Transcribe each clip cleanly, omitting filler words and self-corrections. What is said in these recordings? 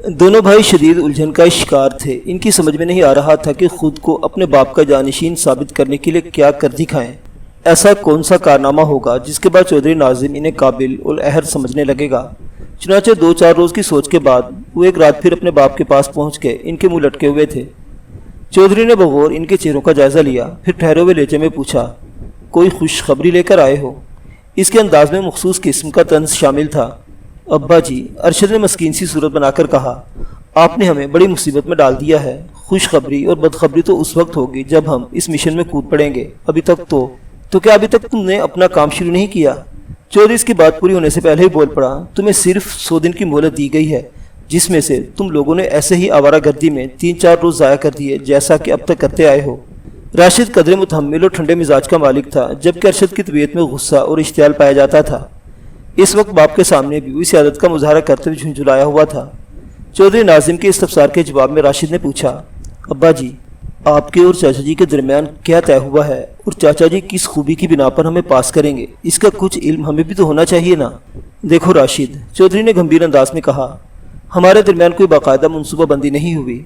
دونوں بھائی شدید الجھن کا شکار تھے۔ ان کی سمجھ میں نہیں آ رہا تھا کہ خود کو اپنے باپ کا جانشین ثابت کرنے کے لیے کیا کر دکھائیں۔ ایسا کون سا کارنامہ ہوگا جس کے بعد چودھری ناظم انہیں قابل الاہر سمجھنے لگے گا۔ چنانچہ 2-4 روز کی سوچ کے بعد وہ ایک رات پھر اپنے باپ کے پاس پہنچ کے ان کے منہ لٹکے ہوئے تھے۔ چودھری نے بغور ان کے چہروں کا جائزہ لیا، پھر ٹھہرے ہوئے لہجے میں پوچھا، کوئی خوشخبری لے کر آئے ہو؟ اس کے انداز میں مخصوص قسم کا طنز شامل تھا۔ ابا جی، ارشد نے مسکین سی صورت بنا کر کہا، آپ نے ہمیں بڑی مصیبت میں ڈال دیا ہے۔ خوشخبری اور بدخبری تو اس وقت ہوگی جب ہم اس مشن میں کود پڑیں گے۔ کیا ابھی تک تم نے اپنا کام شروع نہیں کیا؟ چودھری اس کی بات پوری ہونے سے پہلے ہی بول پڑا، تمہیں صرف 100 دن کی مہلت دی گئی ہے، جس میں سے تم لوگوں نے ایسے ہی آوارہ گردی میں 3-4 روز ضائع کر دیے، جیسا کہ اب تک کرتے آئے ہو۔ راشد قدرے متحمل اور ٹھنڈے مزاج کا مالک تھا، جبکہ ارشد کی طبیعت میں غصہ اور اشتعال پایا جاتا تھا۔ اس وقت باپ کے سامنے بھی اسی عادت کا مظاہرہ کرتے ہوئے جھنجھلایا ہوا تھا۔ چودھری ناظم کے استفسار کے جواب میں راشد نے پوچھا، ابا جی، آپ کے اور چاچا جی کے درمیان کیا طے ہوا ہے، اور چاچا جی کس خوبی کی بنا پر ہمیں پاس کریں گے؟ اس کا کچھ علم ہمیں بھی تو ہونا چاہیے نا۔ دیکھو راشد، چودھری نے گمبھیر انداز میں کہا، ہمارے درمیان کوئی باقاعدہ منصوبہ بندی نہیں ہوئی،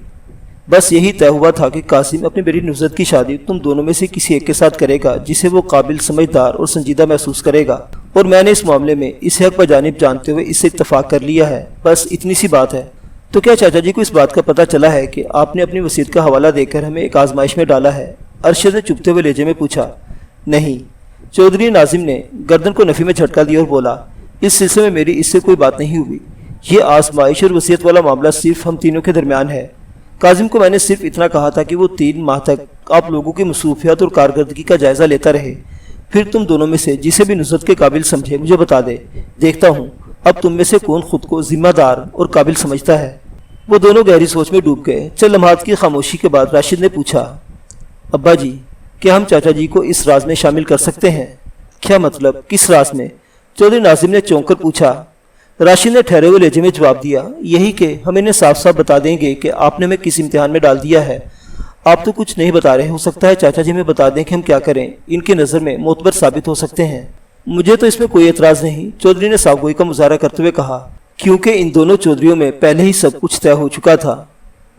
بس یہی طے ہوا تھا کہ قاسم اپنی بیٹی نصرت کی شادی تم دونوں میں سے کسی ایک کے ساتھ کرے گا جسے وہ قابل، سمجھدار اور سنجیدہ محسوس کرے گا، اور میں نے اس معاملے میں اس حق بجانب جانتے ہوئے اس سے اتفاق کر لیا ہے۔ بس اتنی سی بات ہے۔ تو کیا چاچا جی کو اس بات کا پتہ چلا ہے کہ آپ نے اپنی وصیت کا حوالہ دے کر ہمیں ایک آزمائش میں ڈالا ہے؟ ارشد نے چپتے ہوئے لہجے میں پوچھا۔ نہیں۔ چودھری ناظم نے گردن کو نفی میں جھٹکا دیا اور بولا، اس سلسلے میں میری اس سے کوئی بات نہیں ہوئی۔ یہ آزمائش اور وصیت والا معاملہ صرف ہم تینوں کے درمیان ہے۔ قاسم کو میں نے صرف اتنا کہا تھا کہ وہ 3 ماہ تک آپ لوگوں کی مصروفیات اور کارکردگی کا جائزہ لیتا رہے، پھر تم دونوں میں سے جسے بھی نصرت کے قابل سمجھے مجھے بتا دے۔ دیکھتا ہوں اب تم میں سے کون خود کو ذمہ دار اور قابل سمجھتا ہے۔ وہ دونوں گہری سوچ میں ڈوب گئے۔ چند لمحات کی خاموشی کے بعد راشد نے پوچھا، ابا جی، کیا ہم چاچا جی کو اس راز میں شامل کر سکتے ہیں؟ کیا مطلب، کس راز میں؟ چودھری ناظم نے چونک کر پوچھا۔ راشد نے ٹھہرے ہوئے لہجے میں جواب دیا، یہی کہ ہم انہیں صاف صاف بتا دیں گے کہ آپ نے ہمیں کس امتحان میں ڈال دیا ہے۔ آپ تو کچھ نہیں بتا رہے، ہو سکتا ہے چاچا جی ہمیں بتا دیں کہ ہم کیا کریں، ان کی نظر میں معتبر ثابت ہو سکتے ہیں۔ مجھے تو اس میں کوئی اعتراض نہیں، چودھری نے صاف گوئی کا مظاہرہ کرتے ہوئے کہا، کیونکہ ان دونوں چودھریوں میں پہلے ہی سب کچھ طے ہو چکا تھا۔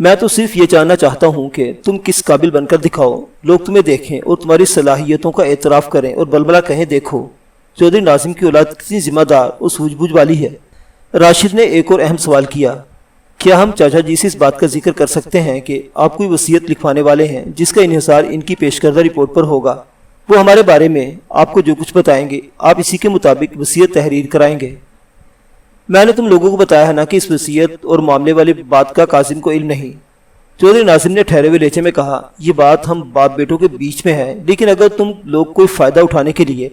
میں تو صرف یہ جاننا چاہتا ہوں کہ تم کس قابل بن کر دکھاؤ، لوگ تمہیں دیکھیں اور تمہاری صلاحیتوں کا اعتراف کریں اور بلبلا کہیں، دیکھو چودھری ناظم کی اولاد کتنی ذمہ دار اور سوجھ بوجھ والی ہے۔ راشد نے ایک اور اہم سوال کیا، کیا ہم چاچا جی سے اس بات کا ذکر کر سکتے ہیں کہ آپ کوئی وصیت لکھوانے والے ہیں جس کا انحصار ان کی پیش کردہ رپورٹ پر ہوگا؟ وہ ہمارے بارے میں آپ کو جو کچھ بتائیں گے آپ اسی کے مطابق وصیت تحریر کرائیں گے۔ میں نے تم لوگوں کو بتایا ہے نا کہ اس وصیت اور معاملے والی بات کا قاسم کو علم نہیں۔ چودھری ناظم نے ٹھہرے ہوئے لہجے میں کہا، یہ بات ہم باپ بیٹوں کے بیچ میں ہے، لیکن اگر تم لوگ کوئی فائدہ اٹھانے کے لیے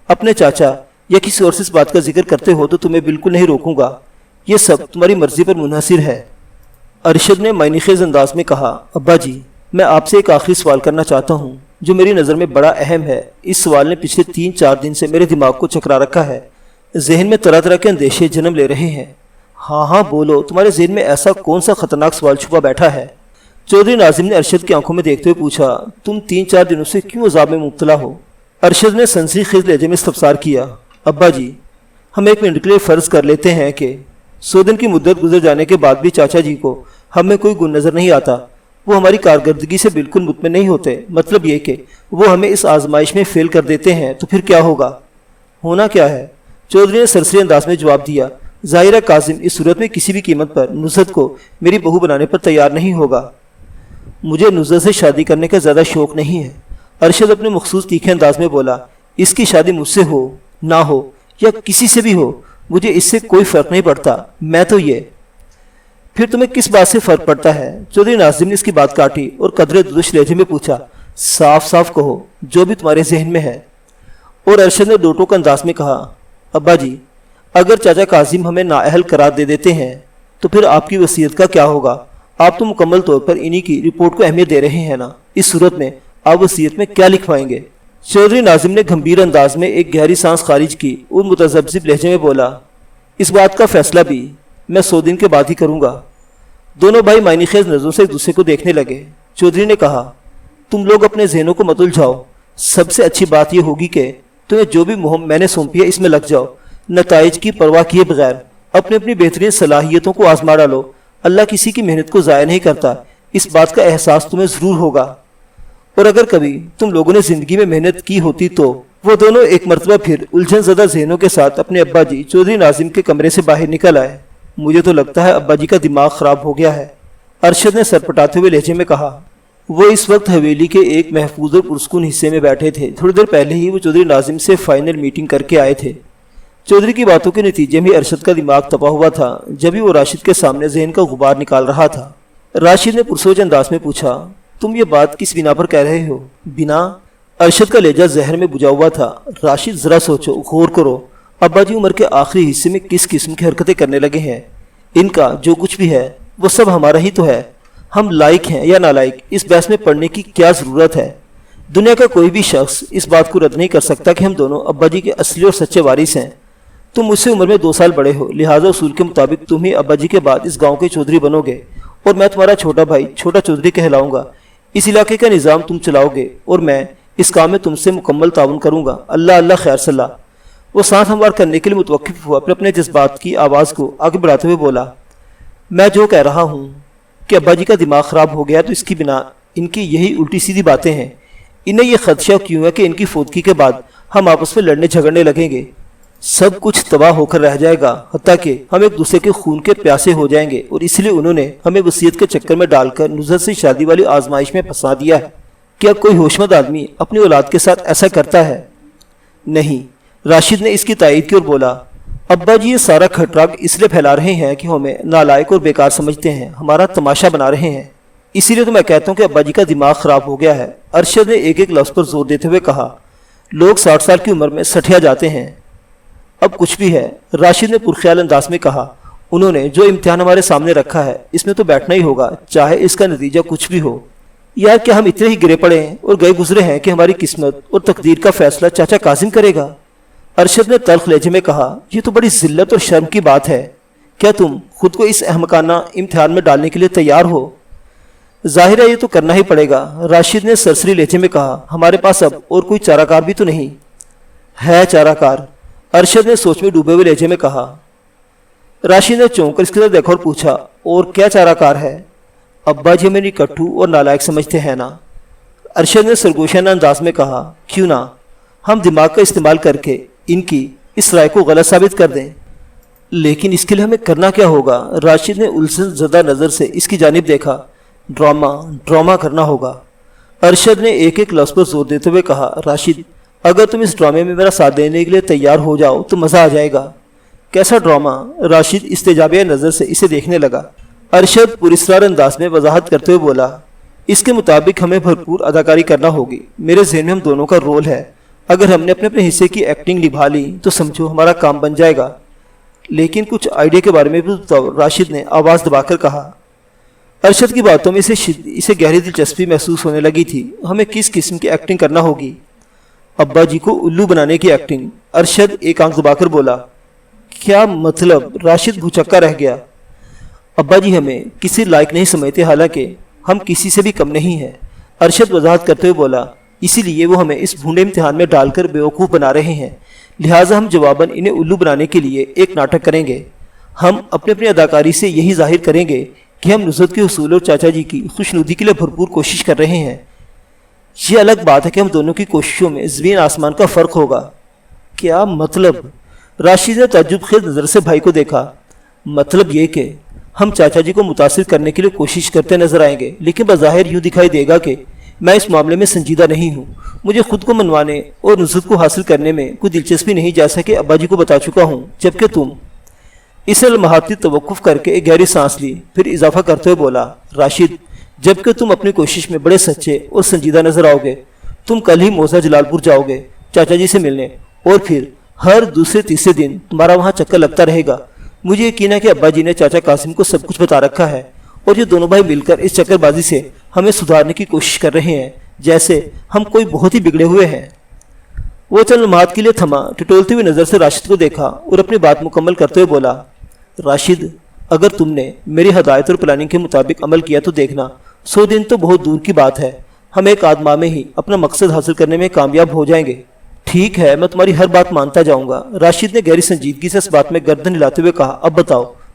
اپنے چاچا یا کسی اور سے اس بات کا ذکر کرتے ہو تو تمہیں بالکل نہیں روکوں گا، یہ سب تمہاری مرضی پر منحصر ہے۔ ارشد نے معنی خیز انداز میں کہا، ابا جی، میں آپ سے ایک آخری سوال کرنا چاہتا ہوں جو میری نظر میں بڑا اہم ہے۔ اس سوال نے پچھلے 3-4 دن سے میرے دماغ کو چکرا رکھا ہے، ذہن میں طرح طرح کے اندیشے جنم لے رہے ہیں۔ ہاں بولو، تمہارے ذہن میں ایسا کون سا خطرناک سوال چھپا بیٹھا ہے؟ چودھری ناظم نے ارشد کی آنکھوں میں دیکھتے ہوئے پوچھا، تم 3-4 دنوں سے کیوں عذاب میں مبتلا ہو؟ ارشد نے سنسی خیز لہجے میں استفسار کیا، ابا جی، ہم 1 منٹ کے لیے فرض کر لیتے ہیں کہ 100 دن کی مدت گزر جانے کے بعد بھی چاچا جی کو ہم میں کوئی گن نظر نہیں آتا، وہ ہماری کارکردگی سے بالکل مطمئن نہیں ہوتے، مطلب یہ کہ وہ ہمیں اس آزمائش میں فیل کر دیتے ہیں، تو پھر کیا ہوگا؟ ہونا کیا ہے؟ چودھری نے سرسری انداز میں جواب دیا، ظاہرہ قاسم اس صورت میں کسی بھی قیمت پر نصرت کو میری بہو بنانے پر تیار نہیں ہوگا۔ مجھے نصرت سے شادی کرنے کا زیادہ شوق نہیں ہے، ارشد اپنے مخصوص تیکھے انداز میں بولا، اس کی شادی مجھ سے ہو نہ ہو یا کسی سے بھی ہو، مجھے اس سے کوئی فرق نہیں پڑتا، میں تو یہ۔ پھر تمہیں کس بات سے فرق پڑتا ہے؟ چودھری ناظم نے اس کی بات کاٹی اور قدرے ددش لہجے میں پوچھا، صاف صاف کہو جو بھی تمہارے ذہن میں ہے۔ اور ارشد نے دو ٹوک انداز میں کہا، ابا جی، اگر چاچا قاسم ہمیں نااہل قرار دے دیتے ہیں تو پھر آپ کی وصیت کا کیا ہوگا؟ آپ تو مکمل طور پر انہی کی رپورٹ کو اہمیت دے رہے ہیں نا، اس صورت میں آپ وصیت میں کیا لکھوائیں گے؟ چودھری ناظم نے گھمبیر انداز میں ایک گہری سانس خارج کی اور متذبذب لہجے میں بولا، اس بات کا فیصلہ بھی میں 100 دن کے بعد ہی کروں گا۔ دونوں بھائی معنی خیز نظروں سے ایک دوسرے کو دیکھنے لگے۔ چودھری نے کہا، تم لوگ اپنے ذہنوں کو مت الجھاؤ، سب سے اچھی بات یہ ہوگی کہ تمہیں جو بھی مہم میں نے سونپی ہے اس میں لگ جاؤ، نتائج کی پرواہ کیے بغیر اپنی اپنی بہترین صلاحیتوں کو آزما ڈالو، اللہ کسی کی محنت کو ضائع نہیں کرتا، اس بات کا احساس تمہیں ضرور ہوگا۔ اور اگر کبھی تم لوگوں نے زندگی میں محنت کی ہوتی تو وہ دونوں ایک مرتبہ پھر الجھن زدہ ذہنوں کے ساتھ اپنے ابا جی چودھری ناظم کے کمرے سے باہر نکل آئے۔ مجھے تو لگتا ہے ابا جی کا دماغ خراب ہو گیا ہے، ارشد نے سر پٹاتے ہوئے لہجے میں کہا۔ وہ اس وقت حویلی کے ایک محفوظ اور پرسکون حصے میں بیٹھے تھے۔ تھوڑی دیر پہلے ہی وہ چودھری ناظم سے فائنل میٹنگ کر کے آئے تھے۔ چودھری کی باتوں کے نتیجے میں ارشد کا دماغ تپا ہوا تھا۔ جبھی وہ راشد کے سامنے ذہن کا غبار نکال رہا تھا، راشد نے پرسوچ انداز میں پوچھا، تم یہ بات کس بنا پر کہہ رہے ہو؟ بنا؟ ارشد کا لہجہ زہر میں بجھا ہوا تھا۔ راشد ذرا سوچو، غور کرو، ابا جی عمر کے آخری حصے میں کس قسم کی حرکتیں کرنے لگے ہیں۔ ان کا جو کچھ بھی ہے وہ سب ہمارا ہی تو ہے۔ ہم لائق ہیں یا نالائق، اس بحث میں پڑھنے کی کیا ضرورت ہے؟ دنیا کا کوئی بھی شخص اس بات کو رد نہیں کر سکتا کہ ہم دونوں ابا جی کے اصلی اور سچے وارث ہیں۔ تم مجھ سے عمر میں 2 سال بڑے ہو، لہٰذا اصول کے مطابق تم ہی ابا جی کے بعد اس گاؤں کے چودھری بنو گے، اور میں تمہارا چھوٹا بھائی چھوٹا چودھری کہلاؤں گا۔ اس علاقے کا نظام تم چلاؤ گے اور میں اس کام میں تم سے مکمل تعاون کروں گا۔ اللہ اللہ خیر صلاح۔ وہ سانس ہموار کرنے کے لیے متوقف ہوا، پھر اپنے جذبات کی آواز کو آگے بڑھاتے ہوئے بولا، میں جو کہہ رہا ہوں کہ ابا جی کا دماغ خراب ہو گیا تو اس کی بنا ان کی یہی الٹی سیدھی باتیں ہیں۔ انہیں یہ خدشہ کیوں ہے کہ ان کی فوتگی کے بعد ہم آپس میں لڑنے جھگڑنے لگیں گے، سب کچھ تباہ ہو کر رہ جائے گا، حتیٰ کہ ہم ایک دوسرے کے خون کے پیاسے ہو جائیں گے، اور اس لیے انہوں نے ہمیں وصیت کے چکر میں ڈال کر نصرت سے شادی والی آزمائش میں پھنسا دیا ہے۔ کیا کوئی ہوشمند آدمی اپنی اولاد کے ساتھ ایسا کرتا ہے؟ نہیں۔ راشد نے اس کی تائید کی اور بولا، ابا جی یہ سارا کھٹراگ اس لیے پھیلا رہے ہیں کہ ہمیں نالائق اور بیکار سمجھتے ہیں، ہمارا تماشا بنا رہے ہیں، اسی لیے تو میں کہتا ہوں کہ ابا جی کا دماغ خراب ہو گیا ہے۔ ارشد نے ایک ایک لفظ پر زور دیتے ہوئے کہا، لوگ 60 سال کی عمر میں سٹھیا جاتے ہیں۔ اب کچھ بھی ہے، راشد نے پرخیال انداز میں کہا، انہوں نے جو امتحان ہمارے سامنے رکھا ہے اس میں تو بیٹھنا ہی ہوگا، چاہے اس کا نتیجہ کچھ بھی ہو۔ یار کیا ہم اتنے ہی گرے پڑے ہیں اور گئے گزرے ہیں کہ ہماری قسمت اور تقدیر کا فیصلہ چاچا کاظم کرے گا؟ ارشد نے تلخ لہجے میں کہا، یہ تو بڑی ذلت اور شرم کی بات ہے۔ کیا تم خود کو اس احمقانہ امتحان میں ڈالنے کے لیے تیار ہو؟ ظاہر ہے یہ تو کرنا ہی پڑے گا، راشد نے سرسری لہجے میں کہا، ہمارے پاس اب اور کوئی چارہ کار بھی تو نہیں ہے۔ چارہ کار؟ ارشد نے سوچ میں ڈوبے ہوئے لہجے میں کہا۔ راشد نے چونک کر اس کی طرف دیکھا اور پوچھا، اور کیا چارہ کار ہے؟ ابا جی میری کٹھو اور نالائق سمجھتے ہیں نا؟ ارشد نے سرگوشانہ انداز میں کہا، کیوں نہ ہم دماغ کا استعمال کر کے ان کی اس رائے کو غلط ثابت کر دیں، لیکن اس کے لیے ہمیں کرنا کیا ہوگا؟ راشد نے الجھن زدہ نظر سے اس کی جانب دیکھا۔ ڈرامہ کرنا ہوگا۔ ارشد نے ایک ایک لفظ پر زور دیتے ہوئے کہا، راشد اگر تم اس ڈرامے میں میرا ساتھ دینے کے لیے تیار ہو جاؤ تو مزہ آ جائے گا۔ کیسا ڈرامہ؟ راشد استجابیہ نظر سے اسے دیکھنے لگا۔ ارشد پراسرار انداز میں وضاحت کرتے ہوئے بولا، اس کے مطابق ہمیں بھرپور اداکاری کرنا ہوگی۔ میرے ذہن میں ہم دونوں کا رول ہے، اگر ہم نے اپنے اپنے حصے کی ایکٹنگ نبھا لی تو سمجھو ہمارا کام بن جائے گا۔ لیکن کچھ آئیڈیا کے بارے میں بھی بتاؤ، راشد نے آواز دبا کر کہا۔ ارشد کی باتوں میں اسے گہری دلچسپی محسوس ہونے لگی تھی۔ ہمیں کس قسم کی ایکٹنگ کرنا ہوگی؟ ابا جی کو الو بنانے کی ایکٹنگ۔ ارشد ایک آنکھ دبا کر بولا۔ کیا مطلب؟ راشد بھوچکا رہ گیا۔ ابا جی ہمیں کسی لائق نہیں سمجھتے، حالانکہ ہم کسی سے بھی کم نہیں ہیں، ارشد وضاحت کرتے ہوئے بولا، اسی لیے وہ ہمیں اس بھونڈے امتحان میں ڈال کر بیوقوف بنا رہے ہیں، لہٰذا ہم جواباً انہیں الو بنانے کے لیے ایک ناٹک کریں گے۔ ہم اپنی اداکاری سے یہی ظاہر کریں گے کہ ہم نصرت کے حصول اور چاچا جی کی خوشنودی کے لیے بھرپور کوشش کر رہے ہیں۔ یہ الگ بات ہے کہ ہم دونوں کی کوششوں میں زمین آسمان کا فرق ہوگا۔ کیا مطلب؟ راشد نے تعجب خیز نظر سے بھائی کو دیکھا۔ مطلب یہ کہ ہم چاچا جی کو متاثر کرنے کے لیے کوشش کرتے نظر آئیں گے، لیکن بظاہر یوں دکھائی دے گا کہ میں اس معاملے میں سنجیدہ نہیں ہوں۔ مجھے خود کو منوانے اور نصرت کو حاصل کرنے میں کوئی دلچسپی نہیں، جیسا کہ ابا جی کو بتا چکا ہوں، جبکہ تم۔ اس نے لمحاتی توقف کر کے ایک گہری سانس لی، پھر اضافہ کرتے ہوئے بولا، راشد جبکہ تم اپنی کوشش میں بڑے سچے اور سنجیدہ نظر آؤ گے، تم کل ہی موزہ جلال پور جاؤ گے چاچا جی سے ملنے، اور پھر ہر دوسرے تیسرے دن تمہارا وہاں چکر لگتا رہے گا۔ مجھے یقین ہے کہ ابا جی نے چاچا قاسم کو سب کچھ بتا رکھا ہے، اور یہ دونوں بھائی مل کر اس چکر بازی سے ہمیں سدھارنے کی کوشش کر رہے ہیں، جیسے ہم کوئی بہت ہی بگڑے ہوئے ہیں۔ وہ چند لمحات کے لیے تھما، ٹٹولتی ہوئی نظر سے راشد کو دیکھا اور اپنی بات مکمل کرتے ہوئے بولا، راشد اگر تم نے میری ہدایت اور پلاننگ کے مطابق عمل کیا تو دیکھنا 100 دن تو بہت دور کی بات ہے، ہم ایک آدھ ماہ میں ہی اپنا مقصد حاصل کرنے میں کامیاب ہو جائیں گے۔ ٹھیک ہے، میں تمہاری ہر بات مانتا جاؤں گا، راشد نے گہری سنجیدگی سے اس بات میں گردن ہلاتے ہوئے کہا۔ اب بتاؤ